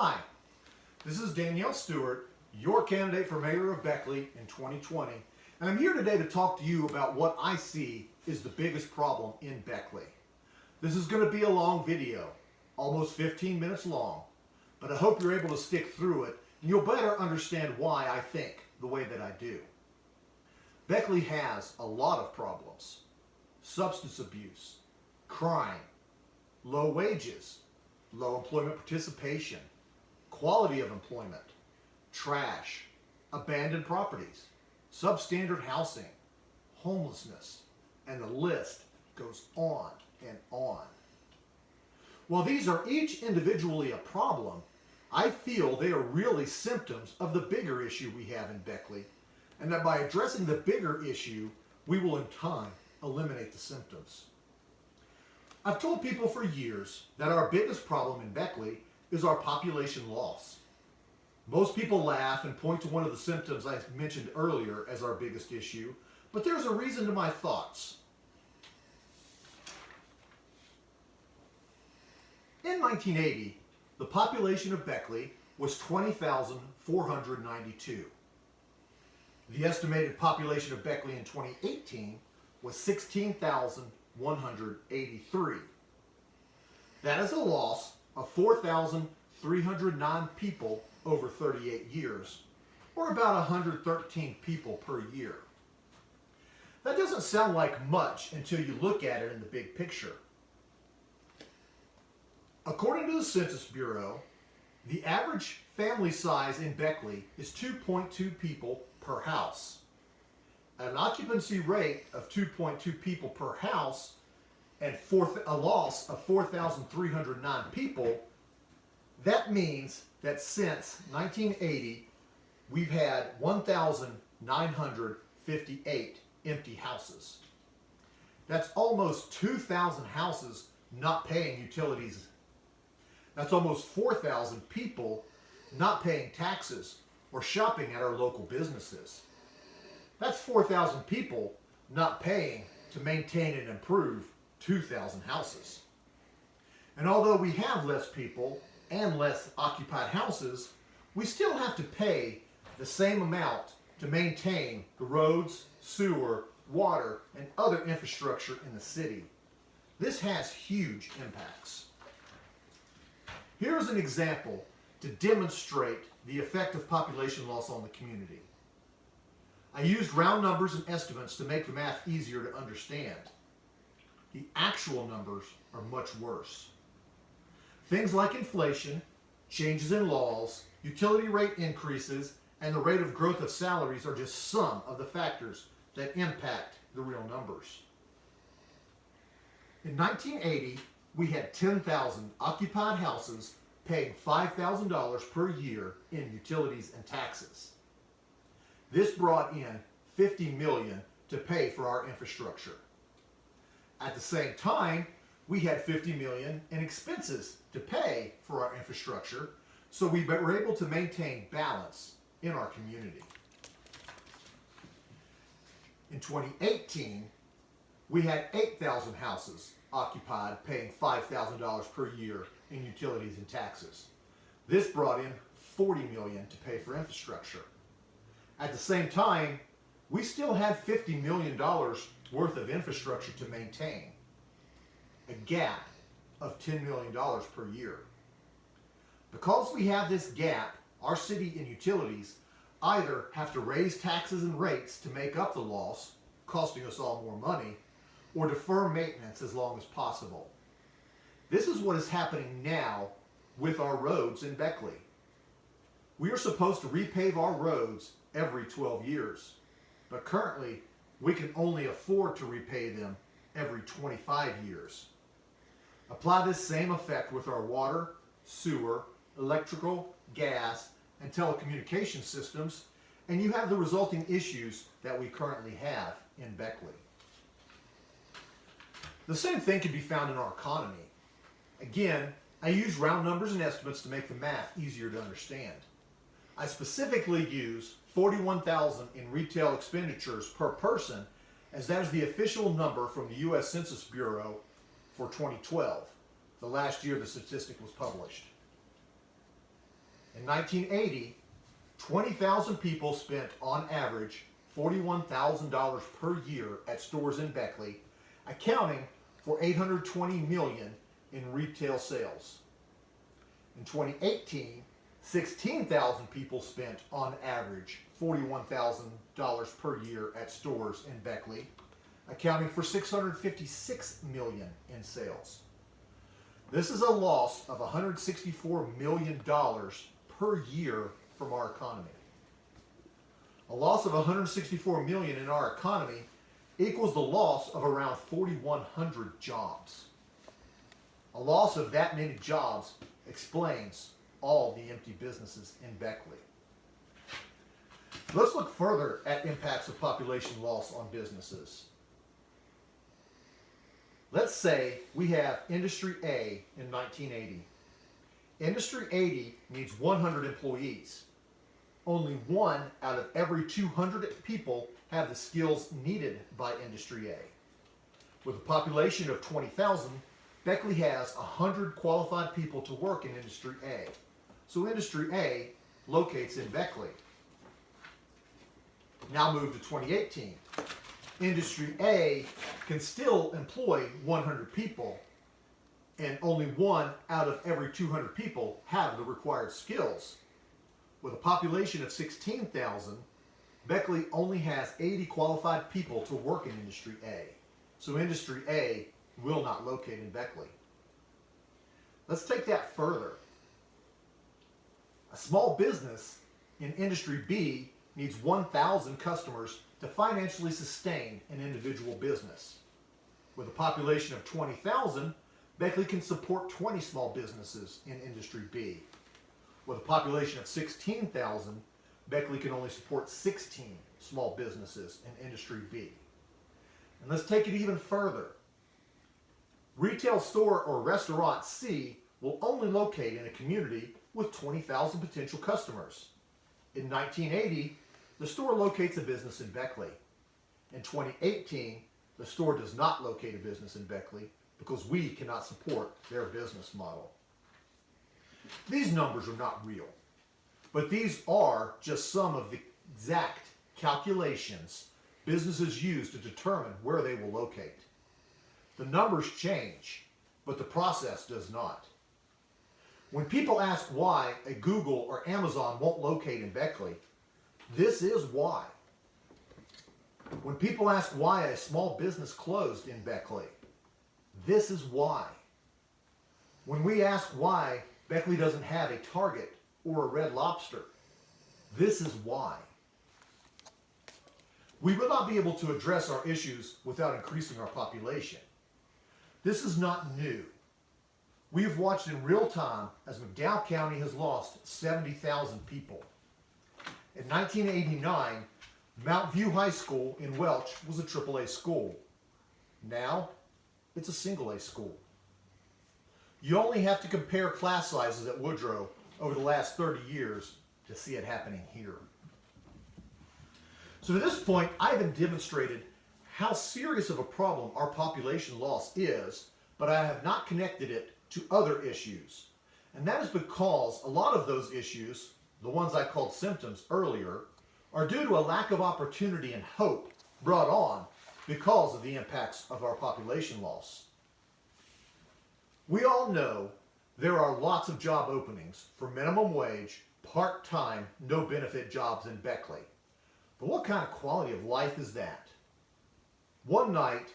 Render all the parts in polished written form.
Hi, this is Danielle Stewart, your candidate for mayor of Beckley in 2020, and I'm here today to talk to you about what I see is the biggest problem in Beckley. This is going to be a long video, almost 15 minutes long, but I hope you're able to stick through it and you'll better understand why I think the way that I do. Beckley has a lot of problems: substance abuse, crime, low wages, low employment participation, quality of employment, trash, abandoned properties, substandard housing, homelessness, and the list goes on and on. While these are each individually a problem, I feel they are really symptoms of the bigger issue we have in Beckley, and that by addressing the bigger issue, we will in time eliminate the symptoms. I've told people for years that our biggest problem in Beckley is our population loss. Most people laugh and point to one of the symptoms I mentioned earlier as our biggest issue, but there's a reason to my thoughts. In 1980, the population of Beckley was 20,492. The estimated population of Beckley in 2018 was 16,183. That is a loss of 4,309 people over 38 years, or about 113 people per year. That doesn't sound like much until you look at it in the big picture. According to the Census Bureau, the average family size in Beckley is 2.2 people per house. At an occupancy rate of 2.2 people per house and a loss of 4,309 people, that means that since 1980, we've had 1,958 empty houses. That's almost 2,000 houses not paying utilities. That's almost 4,000 people not paying taxes or shopping at our local businesses. That's 4,000 people not paying to maintain and improve 2,000 houses. And although we have less people and less occupied houses, we still have to pay the same amount to maintain the roads, sewer, water, and other infrastructure in the city. This has huge impacts. Here's an example to demonstrate the effect of population loss on the community. I used round numbers and estimates to make the math easier to understand. The actual numbers are much worse. Things like inflation, changes in laws, utility rate increases, and the rate of growth of salaries are just some of the factors that impact the real numbers. In 1980, we had 10,000 occupied houses paying $5,000 per year in utilities and taxes. This brought in $50 million to pay for our infrastructure. At the same time, we had $50 million in expenses to pay for our infrastructure, so we were able to maintain balance in our community. In 2018, we had 8,000 houses occupied paying $5,000 per year in utilities and taxes. This brought in $40 million to pay for infrastructure. At the same time, we still had $50 million worth of infrastructure to maintain, a gap of $10 million per year. Because we have this gap, our city and utilities either have to raise taxes and rates to make up the loss, costing us all more money, or defer maintenance as long as possible. This is what is happening now with our roads in Beckley. We are supposed to repave our roads every 12 years, but currently we can only afford to repave them every 25 years. Apply this same effect with our water, sewer, electrical, gas, and telecommunication systems, and you have the resulting issues that we currently have in Beckley. The same thing can be found in our economy. Again, I use round numbers and estimates to make the math easier to understand. I specifically use $41,000 in retail expenditures per person, as that is the official number from the U.S. Census Bureau for 2012, the last year the statistic was published. In 1980, 20,000 people spent on average $41,000 per year at stores in Beckley, accounting for $820 million in retail sales. In 2018, 16,000 people spent on average $41,000 per year at stores in Beckley, accounting for $656 million in sales. This is a loss of $164 million per year from our economy. A loss of $164 million in our economy equals the loss of around 4,100 jobs. A loss of that many jobs explains all the empty businesses in Beckley. Let's look further at impacts of population loss on businesses. Let's say we have Industry A in 1980. Industry 80 needs 100 employees. Only 1 out of every 200 people have the skills needed by Industry A. With a population of 20,000, Beckley has 100 qualified people to work in Industry A. So Industry A locates in Beckley. Now move to 2018. Industry A can still employ 100 people, and only 1 out of every 200 people have the required skills. With a population of 16,000, Beckley only has 80 qualified people to work in Industry A. So Industry A will not locate in Beckley. Let's take that further. A small business in Industry B needs 1,000 customers to financially sustain an individual business. With a population of 20,000, Beckley can support 20 small businesses in Industry B. With a population of 16,000, Beckley can only support 16 small businesses in Industry B. And let's take it even further. Retail store or restaurant C will only locate in a community with 20,000 potential customers. In 1980, the store locates a business in Beckley. In 2018, the store does not locate a business in Beckley because we cannot support their business model. These numbers are not real, but these are just some of the exact calculations businesses use to determine where they will locate. The numbers change, but the process does not. When people ask why a Google or Amazon won't locate in Beckley, this is why. When people ask why a small business closed in Beckley, this is why. When we ask why Beckley doesn't have a Target or a Red Lobster, this is why. We will not be able to address our issues without increasing our population. This is not new. We have watched in real time as McDowell County has lost 70,000 people. In 1989, Mount View High School in Welch was a AAA school. Now, it's a single A school. You only have to compare class sizes at Woodrow over the last 30 years to see it happening here. So to this point, I haven't demonstrated how serious of a problem our population loss is, but I have not connected it to other issues. And that is because a lot of those issues, the ones I called symptoms earlier, are due to a lack of opportunity and hope brought on because of the impacts of our population loss. We all know there are lots of job openings for minimum wage, part-time, no-benefit jobs in Beckley. But what kind of quality of life is that? One night,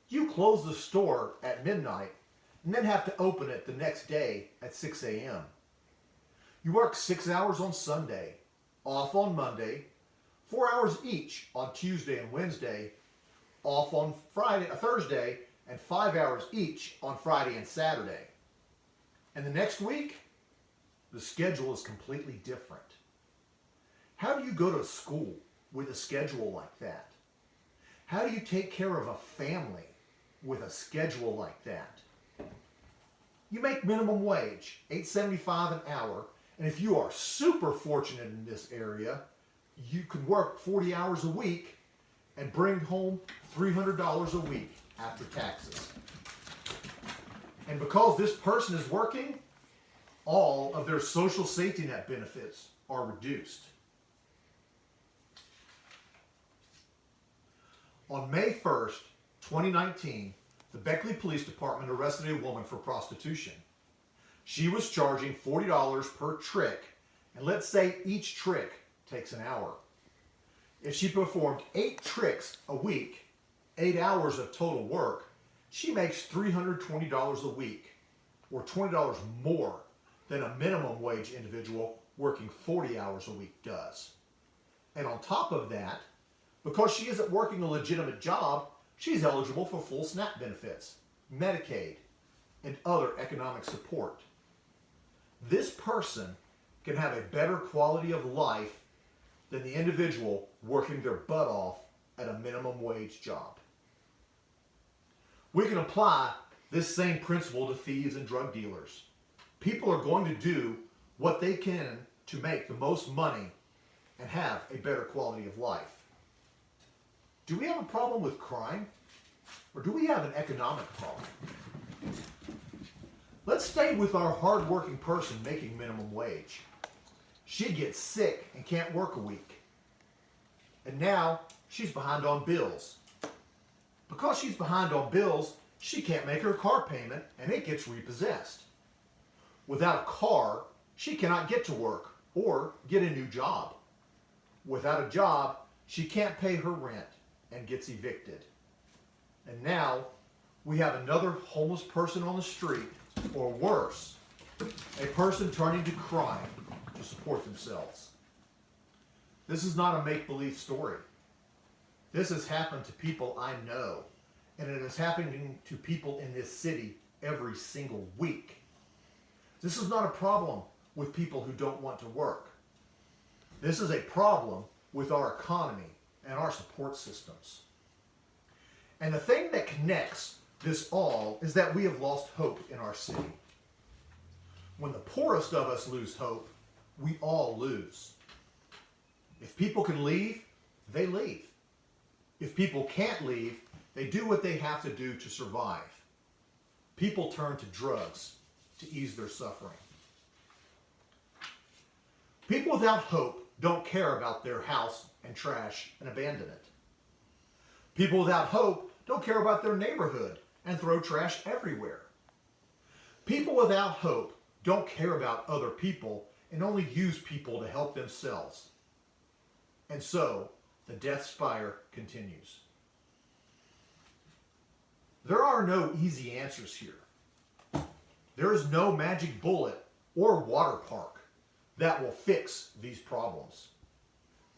you close the store at midnight and then have to open it the next day at 6 a.m. You work 6 hours on Sunday, off on Monday, 4 hours each on Tuesday and Wednesday, off on Thursday, and 5 hours each on Friday and Saturday. And the next week, the schedule is completely different. How do you go to school with a schedule like that? How do you take care of a family with a schedule like that? You make minimum wage, $8.75 an hour, and if you are super fortunate in this area, you could work 40 hours a week and bring home $300 a week after taxes. And because this person is working, all of their social safety net benefits are reduced. On May 1st, 2019, the Beckley Police Department arrested a woman for prostitution. She was charging $40 per trick, and let's say each trick takes an hour. If she performed 8 tricks a week, 8 hours of total work, she makes $320 a week, or $20 more than a minimum wage individual working 40 hours a week does. And on top of that, because she isn't working a legitimate job, she's eligible for full SNAP benefits, Medicaid, and other economic support. This person can have a better quality of life than the individual working their butt off at a minimum wage job. We can apply this same principle to thieves and drug dealers. People are going to do what they can to make the most money and have a better quality of life. Do we have a problem with crime? Or do we have an economic problem? Let's stay with our hard-working person making minimum wage. She gets sick and can't work a week. And now she's behind on bills. Because she's behind on bills, she can't make her car payment and it gets repossessed. Without a car, she cannot get to work or get a new job. Without a job, she can't pay her rent and gets evicted. And now we have another homeless person on the street, or worse, a person turning to crime to support themselves. This is not a make-believe story. This has happened to people I know, and it is happening to people in this city every single week. This is not a problem with people who don't want to work. This is a problem with our economy and our support systems. And the thing that connects this all is that we have lost hope in our city. When the poorest of us lose hope, we all lose. If people can leave, they leave. If people can't leave, they do what they have to do to survive. People turn to drugs to ease their suffering. People without hope don't care about their house and trash and abandon it. People without hope don't care about their neighborhood and throw trash everywhere. People without hope don't care about other people and only use people to help themselves. And so, the death spiral continues. There are no easy answers here. There is no magic bullet or water park that will fix these problems.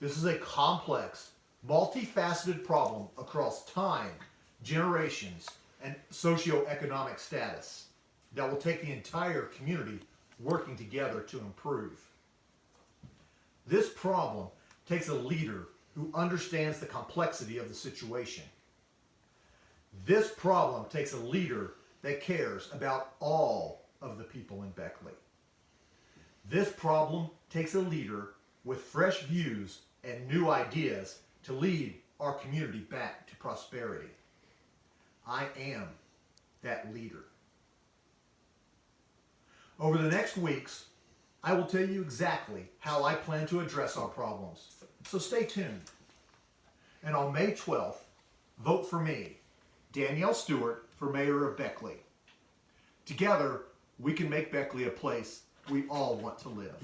This is a complex, multifaceted problem across time, generations, and socioeconomic status that will take the entire community working together to improve. This problem takes a leader who understands the complexity of the situation. This problem takes a leader that cares about all of the people in Beckley. This problem takes a leader with fresh views and new ideas to lead our community back to prosperity. I am that leader. Over the next weeks, I will tell you exactly how I plan to address our problems. So stay tuned. And on May 12th, vote for me, Danielle Stewart, for mayor of Beckley. Together, we can make Beckley a place we all want to live.